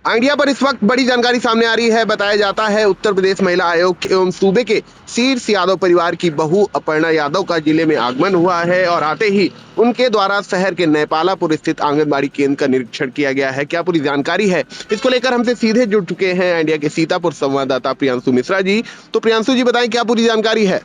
India पर इस वक्त बड़ी जानकारी सामने आ रही है। बताया जाता है उत्तर प्रदेश महिला आयोग एवं सूबे के शीर्ष यादव परिवार की बहू अपर्णा यादव का जिले में आगमन हुआ है और आते ही उनके द्वारा शहर के नैपालापुर स्थित आंगनबाड़ी केंद्र का निरीक्षण किया गया है। क्या पूरी जानकारी है, इसको लेकर हमसे सीधे जुड़ चुके हैं इंडिया के सीतापुर संवाददाता प्रियांशु मिश्रा जी। तो प्रियांशु जी बताएं, क्या पूरी जानकारी है?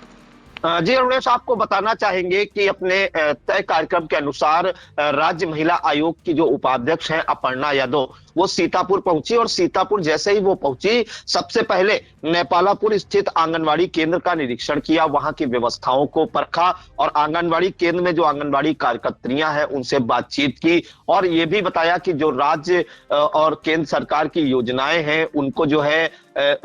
जी रमेश, आपको बताना चाहेंगे कि अपने तय कार्यक्रम के अनुसार राज्य महिला आयोग की जो उपाध्यक्ष हैं अपर्णा यादव, वो सीतापुर पहुंची और सीतापुर जैसे ही वो पहुंची सबसे पहले नैपालापुर स्थित आंगनवाड़ी केंद्र का निरीक्षण किया, वहां की व्यवस्थाओं को परखा और आंगनवाड़ी केंद्र में जो आंगनवाड़ी कार्यकर्त्रियां हैं उनसे बातचीत की और ये भी बताया कि जो राज्य और केंद्र सरकार की योजनाएं हैं उनको जो है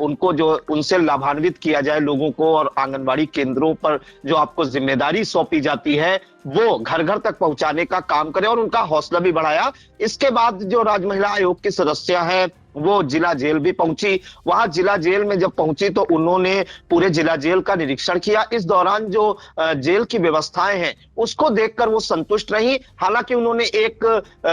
उनसे लाभान्वित किया जाए लोगों को, और आंगनवाड़ी केंद्रों पर जो आपको जिम्मेदारी सौंपी जाती है वो घर घर तक पहुंचाने का काम करें और उनका हौसला भी बढ़ाया। इसके बाद जो राज्य महिला आयोग की सदस्य हैं वो जिला जेल भी पहुंची। वहां जिला जेल में जब पहुंची तो उन्होंने पूरे जिला जेल का निरीक्षण किया। इस दौरान जो जेल की व्यवस्थाएं हैं उसको देखकर वो संतुष्ट रही। हालांकि उन्होंने एक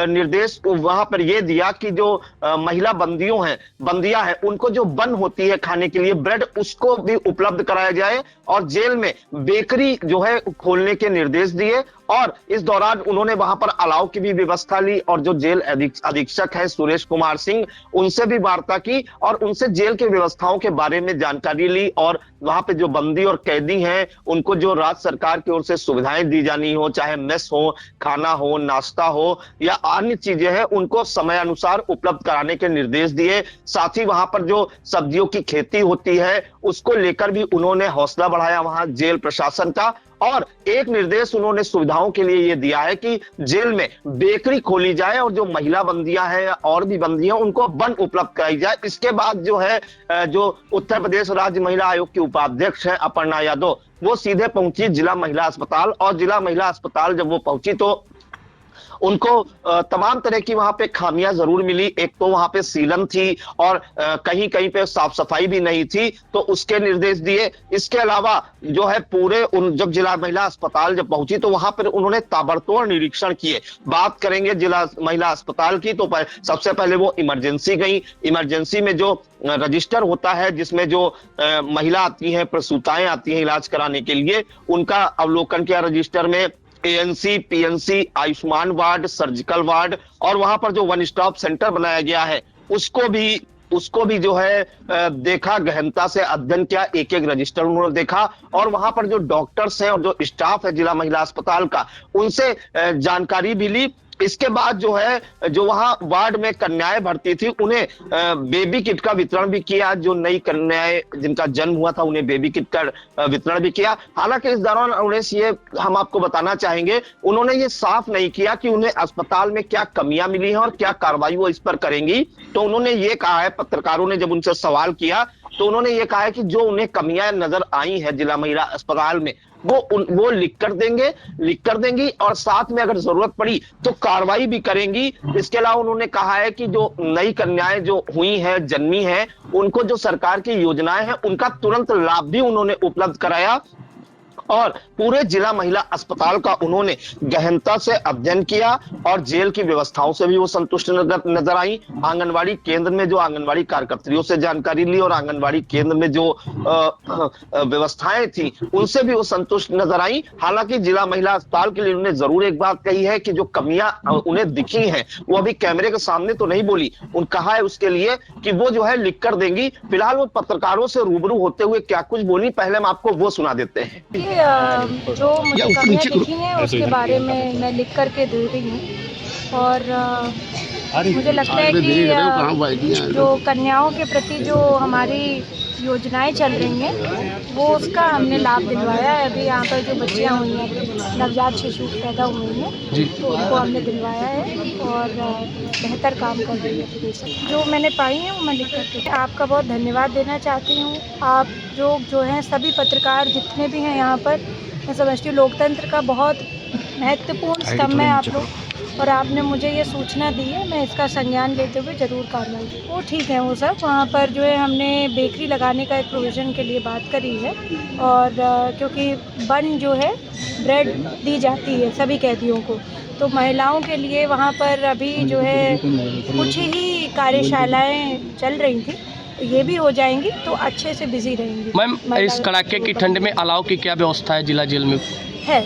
निर्देश वहां पर यह दिया कि जो महिला बंदियां हैं उनको जो बन होती है खाने के लिए ब्रेड, उसको भी उपलब्ध कराया जाए और जेल में बेकरी जो है खोलने के निर्देश दिए। और इस दौरान उन्होंने वहां पर अलाव की भी व्यवस्था ली और जो जेल अधीक्षक है सुरेश कुमार सिंह, उनसे भी वार्ता की और उनसे जेल की व्यवस्थाओं के बारे में जानकारी ली और वहां पे जो बंदी और कैदी हैं उनको जो राज्य सरकार की ओर से सुविधाएं दी जानी हो, चाहे मेस हो, खाना हो, नाश्ता हो या अन्य चीजें हैं, उनको समय अनुसार उपलब्ध कराने के निर्देश दिए। साथ ही वहां पर जो सब्जियों की खेती होती है उसको लेकर भी उन्होंने हौसला बढ़ाया वहां जेल प्रशासन का। और एक निर्देश उन्होंने सुविधाओं के लिए यह दिया है कि जेल में बेकरी खोली जाए और जो महिला बंदियां हैं और भी बंदियां उनको बन उपलब्ध कराई जाए। इसके बाद जो है जो उत्तर प्रदेश राज्य महिला आयोग की उपाध्यक्ष है अपर्णा यादव, वो सीधे पहुंची जिला महिला अस्पताल और जिला महिला अस्पताल जब वो पहुंची तो उनको तमाम तरह की वहां पे खामियां जरूर मिली। एक तो वहां पे सीलन थी और कहीं कहीं पे साफ सफाई भी नहीं थी, तो उसके निर्देश दिए। इसके अलावा जो है जब जिला महिला अस्पताल जब पहुंची तो वहां पर उन्होंने ताबड़तोड़ निरीक्षण किए। बात करेंगे जिला महिला अस्पताल की तो सबसे पहले वो इमरजेंसी गई। इमरजेंसी में जो रजिस्टर होता है जिसमें जो महिला आती है, प्रसूताएं आती हैं इलाज कराने के लिए, उनका अवलोकन किया। रजिस्टर में ANC, PNC, Ayushman ward, surgical ward और वहां पर जो वन स्टॉप सेंटर बनाया गया है उसको भी जो है देखा, गहनता से अध्ययन किया। एक एक रजिस्टर उन्होंने देखा और वहां पर जो डॉक्टर्स हैं और जो स्टाफ है जिला महिला अस्पताल का, उनसे जानकारी भी ली। इसके बाद जो है जो वहां वार्ड में कन्याएं भर्ती थी उन्हें बेबी किट का वितरण भी किया। जो नई कन्याएं जिनका जन्म हुआ था उन्हें बेबी किट का वितरण भी किया। हालांकि इस दौरान उन्हें ये हम आपको बताना चाहेंगे, उन्होंने ये साफ नहीं किया कि उन्हें अस्पताल में क्या कमियां मिली हैं और क्या कार्रवाई वो इस पर करेंगी। तो उन्होंने ये कहा है, पत्रकारों ने जब उनसे सवाल किया तो उन्होंने ये कहा है कि जो उन्हें कमियां नजर आई है जिला महिला अस्पताल में वो लिख कर देंगी और साथ में अगर जरूरत पड़ी तो कार्रवाई भी करेंगी। इसके अलावा उन्होंने कहा है कि जो नई कन्याएं जो हुई हैं, जन्मी हैं, उनको जो सरकार की योजनाएं हैं उनका तुरंत लाभ भी उन्होंने उपलब्ध कराया और पूरे जिला महिला अस्पताल का उन्होंने गहनता से अध्ययन किया और जेल की व्यवस्थाओं से भी वो संतुष्ट नजर आई। आंगनवाड़ी केंद्र में जो आंगनवाड़ी कार्यकर्त्रियों से जानकारी ली और आंगनवाड़ी केंद्र में जो व्यवस्थाएं थी उनसे भी वो संतुष्ट नजर आई। हालांकि जिला महिला अस्पताल के लिए उन्होंने जरूर एक बात कही है कि जो कमियां उन्हें दिखी हैं वो अभी कैमरे के सामने तो नहीं बोली। उन्होंने कहा है उसके लिए कि वो जो है लिख कर देंगी। फिलहाल वो पत्रकारों से रूबरू होते हुए क्या कुछ बोली, पहले हम आपको वो सुना देते हैं। जो मुझे कमियां दिखी हैं उसके बारे में मैं लिख करके दे रही हूँ और मुझे लगता है कि जो कन्याओं के प्रति जो हमारी योजनाएं चल रही हैं वो उसका हमने लाभ दिलवाया है। अभी यहाँ पर जो बच्चियाँ हुई हैं, नवजात शिशु पैदा हुई हैं, तो उनको हमने दिलवाया है और बेहतर काम कर रही है। जो मैंने पाई है वो मैं लिख करके आपका बहुत धन्यवाद देना चाहती हूँ। आप जो हैं सभी पत्रकार जितने भी हैं यहाँ पर, मैं समझती हूँ लोकतंत्र का बहुत महत्वपूर्ण स्तंभ है आप लोग और आपने मुझे ये सूचना दी है, मैं इसका संज्ञान लेते हुए ज़रूर कार्रवाई। वो ठीक है वो सब। वहाँ पर जो है हमने बेकरी लगाने का एक प्रोविज़न के लिए बात करी है और क्योंकि बन जो है ब्रेड दी जाती है सभी कैदियों को, तो महिलाओं के लिए वहाँ पर अभी जो है कुछ ही कार्यशालाएं चल रही थी, ये भी हो जाएंगी तो अच्छे से बिजी रहेंगी। मैम, इस कड़ाके की ठंड में अलाव की क्या व्यवस्था है जिला जेल में? है,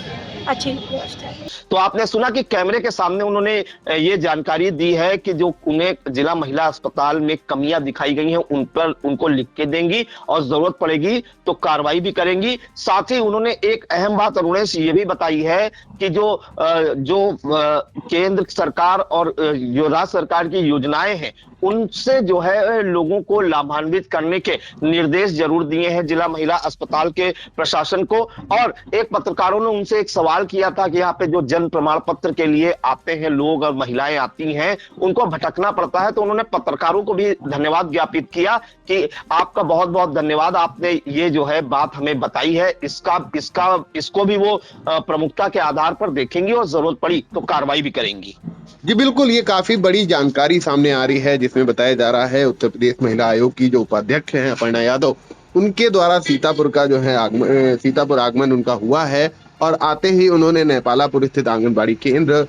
अच्छी व्यवस्था है। तो आपने सुना कि कैमरे के सामने उन्होंने ये जानकारी दी है कि जो उन्हें जिला महिला अस्पताल में कमियां दिखाई गई हैं उन पर उनको लिख के देंगी और जरूरत पड़ेगी तो कार्रवाई भी करेंगी। साथ ही उन्होंने एक अहम बात अरुणेश ये भी बताई है कि जो केंद्र सरकार और जो राज्य सरकार की योजनाएं हैं उनसे जो है लोगों को लाभान्वित करने के निर्देश जरूर दिए हैं जिला महिला अस्पताल के प्रशासन को। और एक पत्रकारों ने उनसे एक सवाल किया था कि यहाँ पे जो जन्म प्रमाण पत्र के लिए आते हैं लोग और महिलाएं आती हैं उनको भटकना पड़ता है, तो उन्होंने पत्रकारों को भी धन्यवाद ज्ञापित किया कि आपका बहुत बहुत धन्यवाद, आपने ये जो है बात हमें बताई है, इसको भी वो प्रमुखता के आधार पर देखेंगी और जरूरत पड़ी तो कार्रवाई भी करेंगी। जी बिल्कुल, ये काफी बड़ी जानकारी सामने आ रही है जिसमें बताया जा रहा है उत्तर प्रदेश महिला आयोग की जो उपाध्यक्ष हैं अपर्णा यादव, उनके द्वारा सीतापुर का जो है सीतापुर आगमन उनका हुआ है और आते ही उन्होंने नेपालापुर स्थित आंगनबाड़ी केंद्र,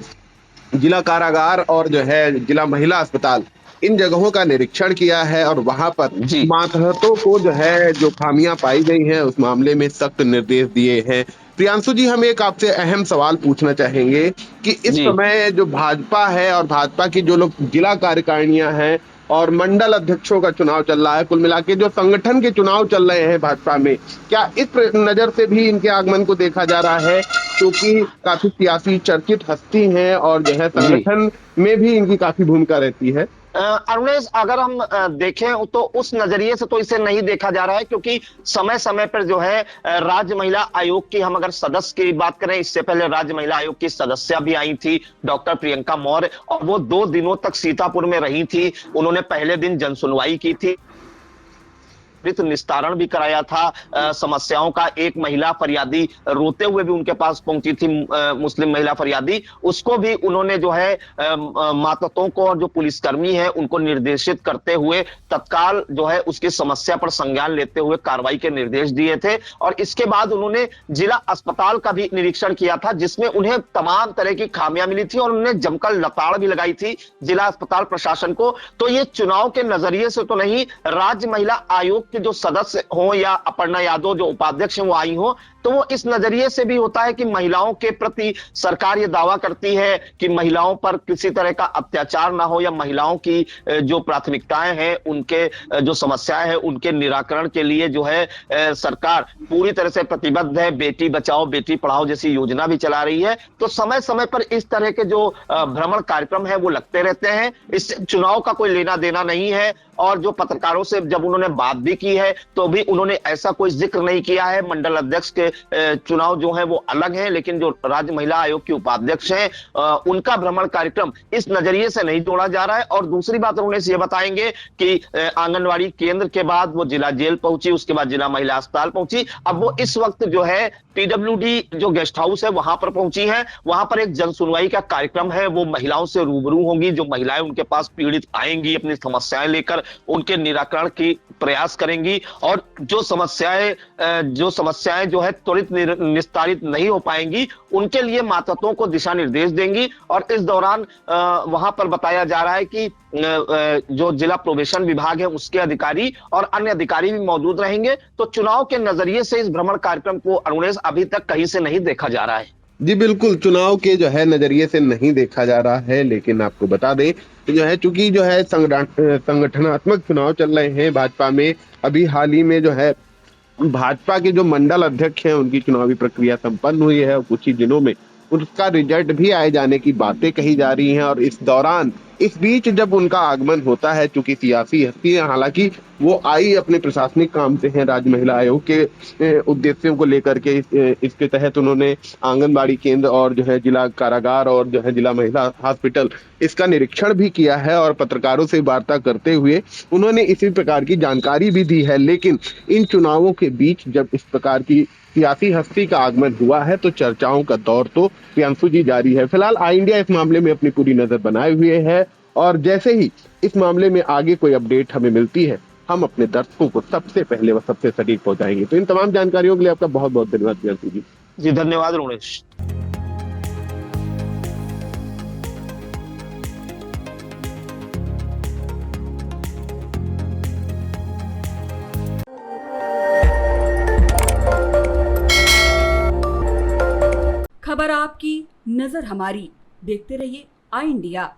जिला कारागार और जो है जिला महिला अस्पताल इन जगहों का निरीक्षण किया है और वहां पर मातहतों को जो है जो खामियां पाई गई हैं उस मामले में सख्त निर्देश दिए हैं। प्रियांशु जी, हम एक आपसे अहम सवाल पूछना चाहेंगे कि इस समय जो भाजपा है और भाजपा की जो लोग जिला कार्यकारिणियां हैं और मंडल अध्यक्षों का चुनाव चल रहा है, कुल मिला के जो संगठन के चुनाव चल रहे हैं भाजपा में, क्या इस नजर से भी इनके आगमन को देखा जा रहा है? क्योंकि काफी सियासी चर्चित हस्ती हैं और जो है संगठन में भी इनकी काफी भूमिका रहती है। अरुणेश, अगर हम देखें तो उस नजरिए से तो इसे नहीं देखा जा रहा है, क्योंकि समय समय पर जो है राज्य महिला आयोग की, हम अगर सदस्य की बात करें, इससे पहले राज्य महिला आयोग की सदस्य भी आई थी डॉक्टर प्रियंका मौर्य, और वो 2 दिनों तक सीतापुर में रही थी। उन्होंने पहले दिन जनसुनवाई की थी, निस्तारण भी कराया था समस्याओं का। एक महिला फरियादी रोते हुए भी उनके पास पहुंची थी, मुस्लिम महिला फरियादी, उसको भी उन्होंने जो है मातहतों को और जो पुलिसकर्मी है उनको निर्देशित करते हुए तत्काल जो है उसकी समस्या पर संज्ञान लेते हुए कार्रवाई के निर्देश दिए थे। और इसके बाद उन्होंने जिला अस्पताल का भी निरीक्षण किया था जिसमें उन्हें तमाम तरह की खामियां मिली थी और उन्होंने जमकर लताड़ भी लगाई थी जिला अस्पताल प्रशासन को। तो ये चुनाव के नजरिए से तो नहीं, राज्य महिला आयोग के जो सदस्य हो या अपर्णा यादव जो उपाध्यक्ष हैं वो आई हो, तो वो इस नजरिए से भी होता है कि महिलाओं के प्रति सरकार ये दावा करती है कि महिलाओं पर किसी तरह का अत्याचार ना हो, या महिलाओं की जो प्राथमिकताएं हैं, उनके जो समस्याएं हैं उनके निराकरण के लिए जो है सरकार पूरी तरह से प्रतिबद्ध है। बेटी बचाओ बेटी पढ़ाओ जैसी योजना भी चला रही है। तो समय समय पर इस तरह के जो भ्रमण कार्यक्रम है वो लगते रहते हैं, इससे चुनाव का कोई लेना देना नहीं है। और जो पत्रकारों से जब उन्होंने बात भी की है तो भी उन्होंने ऐसा कोई जिक्र नहीं किया है। मंडल अध्यक्ष के चुनाव जो है वो अलग है, लेकिन जो राज्य महिला आयोग की उपाध्यक्ष हैं उनका भ्रमण कार्यक्रम इस नजरिए से नहीं जोड़ा जा रहा है। और दूसरी बात उन्होंने ये बताएंगे कि आंगनवाड़ी केंद्र के बाद वो जिला जेल पहुंची, उसके बाद जिला महिला अस्पताल पहुंची, अब वो इस वक्त जो है पीडब्ल्यूडी जो गेस्ट हाउस है वहां पर पहुंची है। वहां पर एक जन सुनवाई का कार्यक्रम है, वो महिलाओं से रूबरू होंगी। जो महिलाएं उनके पास पीड़ित आएंगी अपनी समस्याएं लेकर, उनके निराकरण की प्रयास करेंगी और जो समस्याएं जो है त्वरित निस्तारित नहीं हो पाएंगी उनके लिए मातहतों को दिशा निर्देश देंगी। और इस दौरान वहां पर बताया जा रहा है कि जो जिला प्रोबेशन विभाग है उसके अधिकारी और अन्य अधिकारी भी मौजूद रहेंगे। तो चुनाव के नजरिए से इस भ्रमण कार्यक्रम को अरुणेश अभी तक कहीं से नहीं देखा जा रहा है। जी बिल्कुल, चुनाव के जो है नजरिए से नहीं देखा जा रहा है, लेकिन आपको बता दें जो है चूंकि जो है संगठनात्मक चुनाव चल रहे हैं भाजपा में, अभी हाल ही में जो है भाजपा के जो मंडल अध्यक्ष हैं उनकी चुनावी प्रक्रिया संपन्न हुई है और कुछ ही दिनों में उसका रिजल्ट भी आए जाने की बातें कही जा रही हैं। और इस बीच जब उनका आगमन होता है, चूंकि सियासी हस्ती है, हालांकि वो आई अपने प्रशासनिक काम से हैं, राज्य महिला आयोग के उद्देश्यों को लेकर के इसके तहत उन्होंने आंगनबाड़ी केंद्र और जो है जिला कारागार और जो है जिला महिला हॉस्पिटल इसका निरीक्षण भी किया है और पत्रकारों से वार्ता करते हुए उन्होंने इसी प्रकार की जानकारी भी दी है। लेकिन इन चुनावों के बीच जब इस प्रकार की सियासी हस्ती का आगमन हुआ है तो चर्चाओं का दौर तो प्रियांशु जी जारी है। फिलहाल आई इंडिया इस मामले में अपनी पूरी नजर बनाए हुए है और जैसे ही इस मामले में आगे कोई अपडेट हमें मिलती है हम अपने दर्शकों को सबसे पहले व सबसे सटीक पहुंचाएंगे। तो इन तमाम जानकारियों के लिए आपका बहुत बहुत धन्यवाद प्रियांशु जी। जी धन्यवाद रोनेश। खबर आपकी, नजर हमारी। देखते रहिए आई इंडिया।